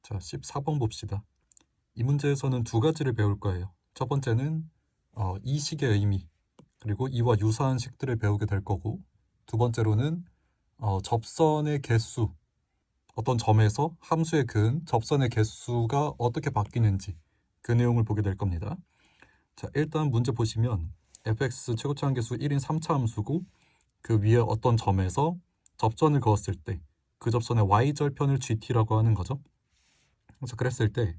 자, 14번 봅시다. 이 문제에서는 두 가지를 배울 거예요. 첫 번째는 이 식의 의미, 그리고 이와 유사한 식들을 배우게 될 거고, 두 번째로는 접선의 개수, 어떤 점에서 함수의 근, 접선의 개수가 어떻게 바뀌는지 그 내용을 보게 될 겁니다. 자, 일단 문제 보시면 fx 최고차함계수 1인 3차 함수고, 그 위에 어떤 점에서 접선을 그었을 때 그 접선의 y절편을 gt라고 하는 거죠. 그래서 그랬을 때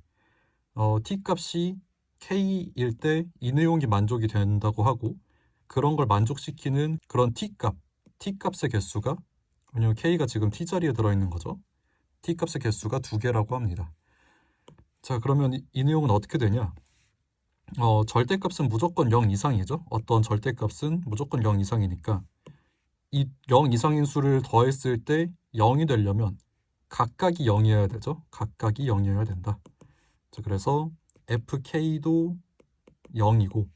t 값이 k일 때 이 내용이 만족이 된다고 하고, 그런 걸 만족시키는 그런 t 값의 개수가, 왜냐면 k가 지금 t 자리에 들어있는 거죠. t 값의 개수가 2개라고 합니다. 자, 그러면 이 내용은 어떻게 되냐? 절대값은 무조건 0 이상이죠. 어떤 절대값은 무조건 0 이상이니까 이 0 이상인 수를 더했을 때 0이 되려면 각각이 0이어야 되죠. 각각이 0이어야 된다. 자, 그래서 fk도 0이고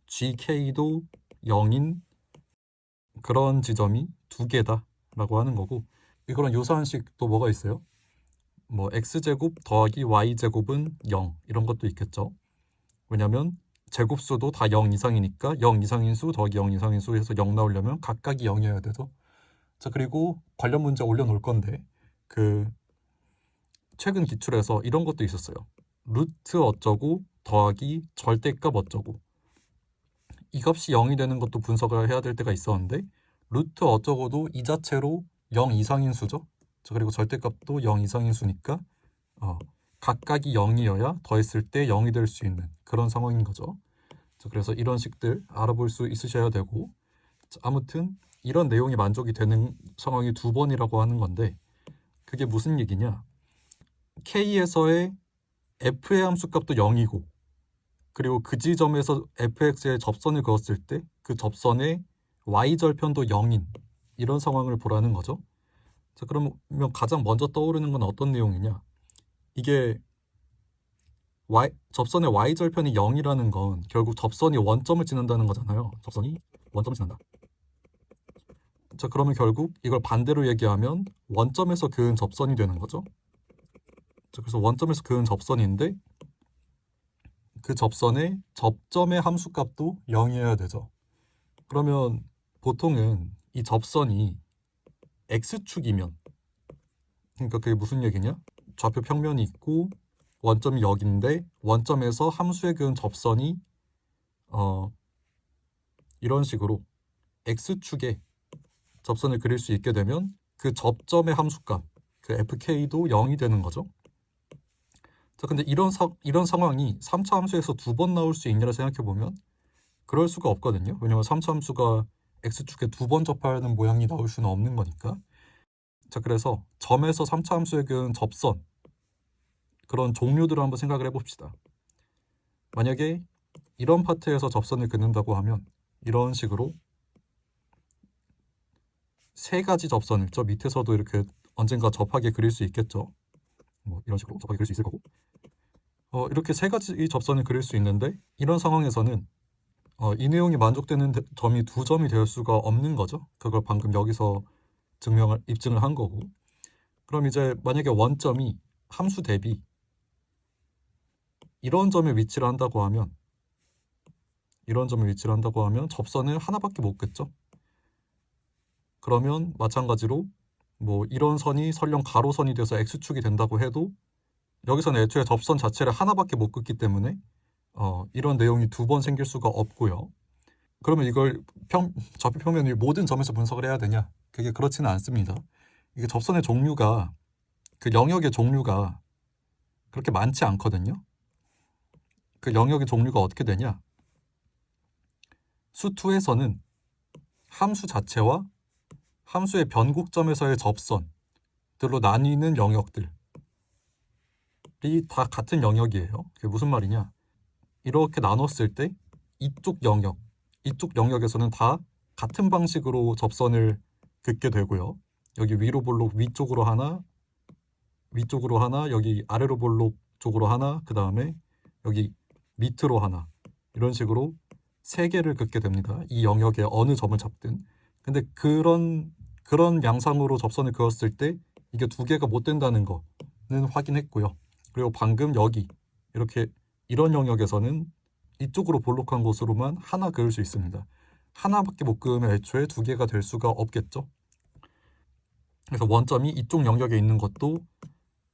gk도 0인 그런 지점이 2개다 라고 하는 거고, 이거랑 유사한 식도 뭐가 있어요? 뭐 x제곱 더하기 y제곱은 0 이런 것도 있겠죠. 왜냐면 제곱수도 다 0 이상이니까 0 이상인 수 더하기 0 이상인 수에서 0 나오려면 각각이 0이어야 되죠. 자, 그리고 관련 문제 올려놓을 건데, 최근 기출에서 이런 것도 있었어요. 루트 어쩌고 더하기 절대값 어쩌고, 이 값이 0이 되는 것도 분석을 해야 될 때가 있었는데, 루트 어쩌고도 이 자체로 0 이상인 수죠. 자, 그리고 절대값도 0 이상인 수니까 각각이 0이어야 더했을 때 0이 될 수 있는 그런 상황인 거죠. 자, 그래서 이런 식들 알아볼 수 있으셔야 되고, 자, 아무튼 이런 내용이 만족이 되는 상황이 2번이라고 하는 건데, 그게 무슨 얘기냐? K에서의 f의 함수값도 0이고, 그리고 그 지점에서 fx의 접선을 그었을 때 그 접선의 y절편도 0인 이런 상황을 보라는 거죠. 자, 그러면 가장 먼저 떠오르는 건 어떤 내용이냐? 이게 접선의 y절편이 0이라는 건 결국 접선이 원점을 지난다는 거잖아요. 접선이 원점을 지난다. 자, 그러면 결국 이걸 반대로 얘기하면 원점에서 그은 접선이 되는 거죠. 자, 그래서 원점에서 그은 접선인데 그 접선의 접점의 함수값도 0이어야 되죠. 그러면 보통은 이 접선이 x축이면, 그러니까 그게 무슨 얘기냐? 좌표 평면이 있고 원점이 여기인데 원점에서 함수에 그은 접선이 이런 식으로 x축에 접선을 그릴 수 있게 되면 그 접점의 함수값, 그 fk도 0이 되는 거죠. 자, 근데 이런 상황이 3차 함수에서 2번 나올 수 있냐를 생각해보면 그럴 수가 없거든요. 왜냐면 3차 함수가 x축에 2번 접하는 모양이 나올 수는 없는 거니까. 자, 그래서 점에서 3차 함수에 그은 접선, 그런 종류들을 한번 생각을 해봅시다. 만약에 이런 파트에서 접선을 그는다고 하면 이런 식으로 3가지 접선을 저 밑에서도 이렇게 언젠가 접하게 그릴 수 있겠죠. 뭐 이런 식으로 접하게 그릴 수 있을 거고, 이렇게 3가지 접선을 그릴 수 있는데, 이런 상황에서는 이 내용이 만족되는 점이 2점이 될 수가 없는 거죠. 그걸 방금 여기서 입증을 한 거고. 그럼 이제 만약에 원점이 함수 대비 이런 점에 위치를 한다고 하면 접선을 하나밖에 못 긋죠. 그러면 마찬가지로 뭐 이런 선이 설령 가로선이 돼서 x축이 된다고 해도 여기서는 애초에 접선 자체를 하나밖에 못 긋기 때문에 이런 내용이 2번 생길 수가 없고요. 그러면 이걸 좌표 평면의 모든 점에서 분석을 해야 되냐? 그게 그렇지는 않습니다. 이게 접선의 종류가, 그 영역의 종류가 그렇게 많지 않거든요. 그 영역의 종류가 어떻게 되냐? 수2에서는 함수 자체와 함수의 변곡점에서의 접선들로 나뉘는 영역들이 다 같은 영역이에요. 그게 무슨 말이냐? 이렇게 나눴을 때 이쪽 영역에서는 다 같은 방식으로 접선을 긋게 되고요. 여기 위로 볼록 위쪽으로 하나, 여기 아래로 볼록 쪽으로 하나, 그 다음에 여기 밑으로 하나, 이런 식으로 3개를 긋게 됩니다. 이 영역의 어느 점을 잡든. 근데 그런 양상으로 접선을 그었을 때 이게 2개가 못 된다는 거는 확인했고요. 그리고 방금 여기 이렇게 이런 영역에서는 이쪽으로 볼록한 곳으로만 하나 그을 수 있습니다. 하나밖에 못 그으면 애초에 두 개가 될 수가 없겠죠. 그래서 원점이 이쪽 영역에 있는 것도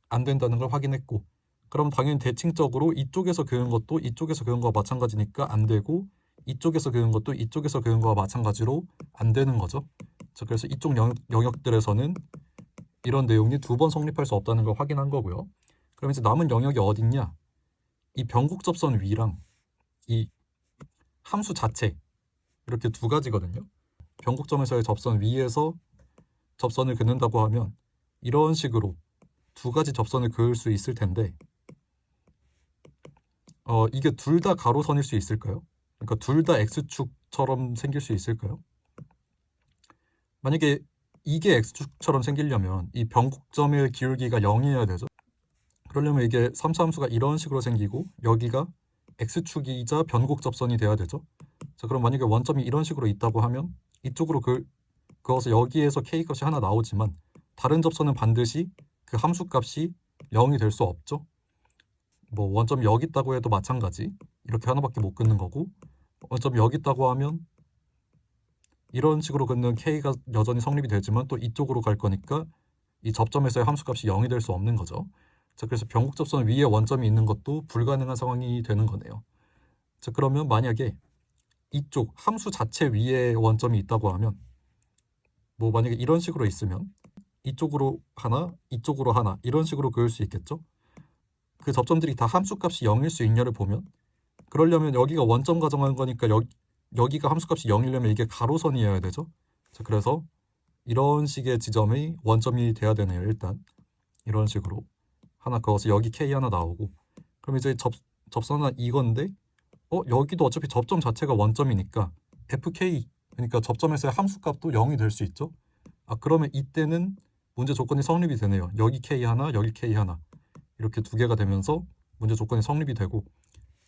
안 된다는 걸 확인했고, 그럼 당연히 대칭적으로 이쪽에서 그은 것도 이쪽에서 그은 거와 마찬가지니까 안 되고, 이쪽에서 그은 것도 이쪽에서 그은 거와 마찬가지로 안 되는 거죠. 자, 그래서 이쪽 영역들에서는 이런 내용이 두 번 성립할 수 없다는 걸 확인한 거고요. 그럼 이제 남은 영역이 어딨냐? 이 변곡접선 위랑 이 함수 자체, 이렇게 두 가지거든요. 변곡점에서의 접선 위에서 접선을 긋는다고 하면 이런 식으로 두 가지 접선을 그을 수 있을 텐데, 이게 둘 다 가로선일 수 있을까요? 그러니까 둘 다 X축처럼 생길 수 있을까요? 만약에 이게 X축처럼 생기려면 이 변곡점의 기울기가 0이어야 되죠. 그러려면 이게 3차함수가 이런 식으로 생기고 여기가 X축이자 변곡접선이 돼야 되죠. 자, 그럼 만약에 원점이 이런 식으로 있다고 하면 이쪽으로 그어서 여기에서 K값이 하나 나오지만 다른 접선은 반드시 그 함수값이 0이 될 수 없죠. 뭐 원점이 여기 있다고 해도 마찬가지, 이렇게 하나밖에 못 긋는 거고, 원점이 여기 있다고 하면 이런 식으로 긋는 K가 여전히 성립이 되지만 또 이쪽으로 갈 거니까 이 접점에서의 함수값이 0이 될 수 없는 거죠. 자, 그래서 변곡접선 위에 원점이 있는 것도 불가능한 상황이 되는 거네요. 자, 그러면 만약에 이쪽 함수 자체 위에 원점이 있다고 하면, 뭐 만약에 이런 식으로 있으면 이쪽으로 하나, 이쪽으로 하나, 이런 식으로 그을 수 있겠죠. 그 접점들이 다 함수값이 0일 수 있냐를 보면, 그러려면 여기가 원점 가정한 거니까 여기가 함수값이 0이려면 이게 가로선이어야 되죠. 자, 그래서 이런 식의 지점이 원점이 돼야 되네요. 일단 이런 식으로 하나 그어서 여기 K 하나 나오고, 그럼 이제 접선은 이건데 여기도 어차피 접점 자체가 원점이니까 FK, 그러니까 접점에서의 함수값도 0이 될 수 있죠. 그러면 이때는 문제 조건이 성립이 되네요. 여기 K 하나, 여기 K 하나, 이렇게 두 개가 되면서 문제 조건이 성립이 되고,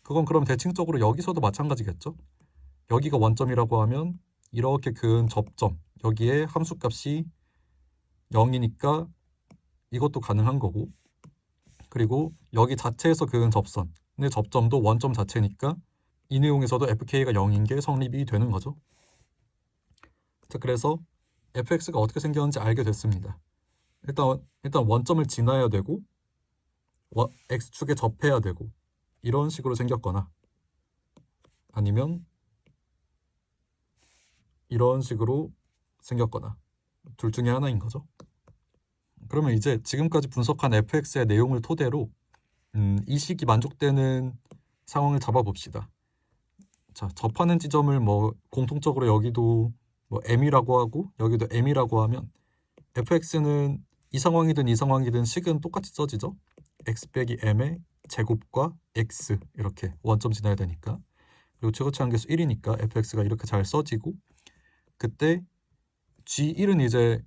그건 그럼 대칭적으로 여기서도 마찬가지겠죠. 여기가 원점이라고 하면 이렇게 그은 접점, 여기에 함수값이 0이니까 이것도 가능한 거고, 그리고 여기 자체에서 그은 접선의 접점도 원점 자체니까 이 내용에서도 FK가 0인 게 성립이 되는 거죠. 자, 그래서 fx가 어떻게 생겼는지 알게 됐습니다. 일단 원점을 지나야 되고 x축에 접해야 되고 이런 식으로 생겼거나, 아니면 이런 식으로 생겼거나, 둘 중에 하나인 거죠. 그러면 이제 지금까지 분석한 fx의 내용을 토대로 이 식이 만족되는 상황을 잡아봅시다. 자, 접하는 지점을 뭐 공통적으로 여기도 뭐 m이라고 하고 여기도 m이라고 하면 fx는 이 상황이든 이 상황이든 식은 똑같이 써지죠. x 빼기 m의 제곱과 x, 이렇게 원점 지나야 되니까. 그리고 최고치 한계수 1이니까 fx가 이렇게 잘 써지고, 그때 g1은 이제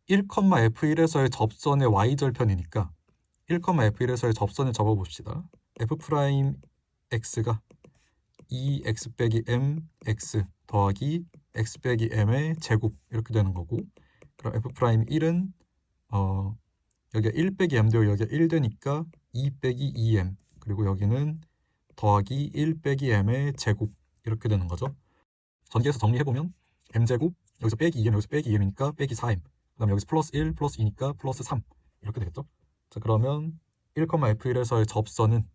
1,f1에서의 접선의 y절편이니까 1,f1에서의 접선을 잡아봅시다. f'x가 2x 빼기 mx 더하기 x 빼기 m의 제곱, 이렇게 되는 거고, 그럼 f'1은 여기가 1 빼기 m 되고 여기가 1 되니까 2 빼기 2m, 그리고 여기는 더하기 1 빼기 m의 제곱, 이렇게 되는 거죠. 전개해서 정리해보면 m제곱, 여기서 빼기 2m, 여기서 빼기 2m이니까 빼기 4m, 그 다음에 여기서 플러스 1, 플러스 2니까 플러스 3, 이렇게 되겠죠. 자, 그러면 1,f1에서의 접선은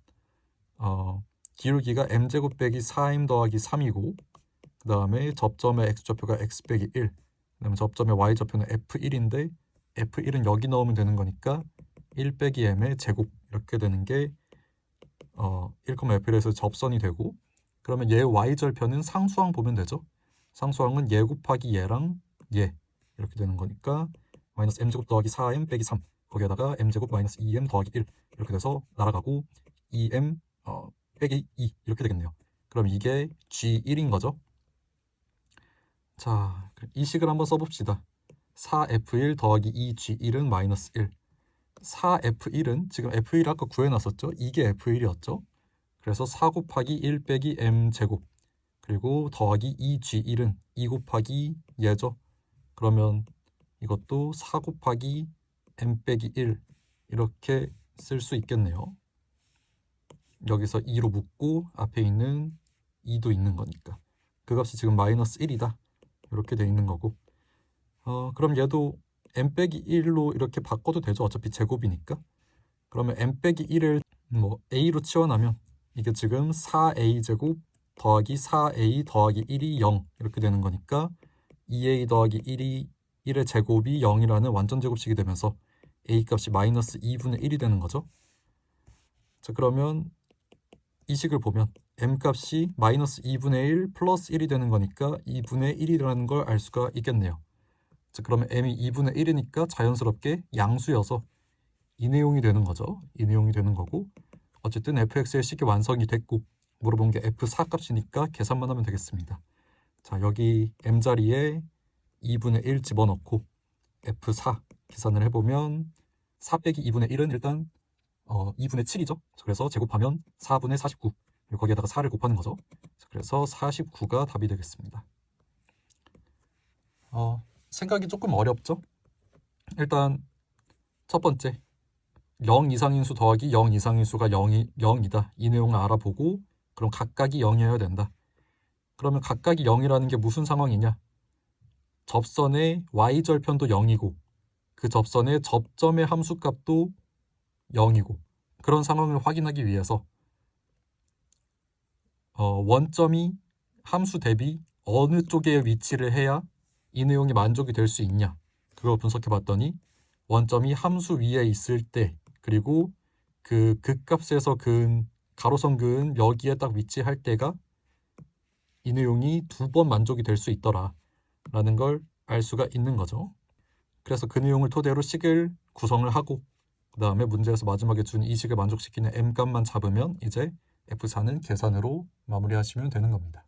기울기가 m제곱 빼기 4m 더하기 3이고, 그 다음에 접점의 x좌표가 x 빼기 1, 그 다음에 접점의 y좌표는 f1인데 f1은 여기 넣으면 되는 거니까 1 빼기 m의 제곱, 이렇게 되는 게 1,f1에서 접선이 되고, 그러면 얘 y절편은 상수항 보면 되죠. 상수항은 얘 곱하기 얘랑 얘, 이렇게 되는 거니까 마이너스 m제곱 더하기 4m 빼기 3, 거기에다가 m제곱 마이너스 2m 더하기 1, 이렇게 돼서 날아가고 2m 빼기 2, 이렇게 되겠네요. 그럼 이게 G1인 거죠. 자, 이 식을 한번 써봅시다. 4F1 더하기 2G1은 마이너스 1. 4F1은 지금 F1 아까 구해놨었죠? 이게 F1이었죠? 그래서 4 곱하기 1 빼기 m제곱, 그리고 더하기 2G1은 2 곱하기 얘죠? 그러면 이것도 4 곱하기 m 빼기 1 이렇게 쓸 수 있겠네요. 여기서 2로 묶고 앞에 있는 2도 있는 거니까 그 값이 지금 마이너스 1이다 이렇게 돼 있는 거고, 그럼 얘도 n-1로 이렇게 바꿔도 되죠. 어차피 제곱이니까. 그러면 n-1을 뭐 a로 치환하면 이게 지금 4a제곱 더하기 4a 더하기 1이 0 이렇게 되는 거니까 2a 더하기 1이 1의 제곱이 0이라는 완전 제곱식이 되면서 a 값이 마이너스 2분의 1이 되는 거죠. 자, 그러면 이 식을 보면 m 값이 마이너스 2분의 1 플러스 1이 되는 거니까 2분의 1이라는 걸 알 수가 있겠네요. 자, 그러면 m이 2분의 1이니까 자연스럽게 양수여서 이 내용이 되는 거죠. 이 내용이 되는 거고, 어쨌든 fx의 식이 완성이 됐고 물어본 게 f4 값이니까 계산만 하면 되겠습니다. 자, 여기 m 자리에 2분의 1 집어넣고 f4 계산을 해보면 4 빼기 2분의 1은 일단 2분의 7이죠. 그래서 제곱하면 4분의 49, 거기에다가 4를 곱하는 거죠. 그래서 49가 답이 되겠습니다. 생각이 조금 어렵죠? 일단 첫 번째 0 이상인 수 더하기 0 이상인 수가 0이다. 이 내용을 알아보고 그럼 각각이 0이어야 된다. 그러면 각각이 0이라는 게 무슨 상황이냐? 접선의 y절편도 0이고 그 접선의 접점의 함수값도 0이고 그런 상황을 확인하기 위해서 원점이 함수 대비 어느 쪽에 위치를 해야 이 내용이 만족이 될 수 있냐, 그걸 분석해 봤더니 원점이 함수 위에 있을 때 그리고 그 극값에서 그은 가로선 그은 여기에 딱 위치할 때가 이 내용이 2번 만족이 될 수 있더라 라는 걸 알 수가 있는 거죠. 그래서 그 내용을 토대로 식을 구성을 하고 그 다음에 문제에서 마지막에 준 이 식을 만족시키는 m 값만 잡으면 이제 f4는 계산으로 마무리하시면 되는 겁니다.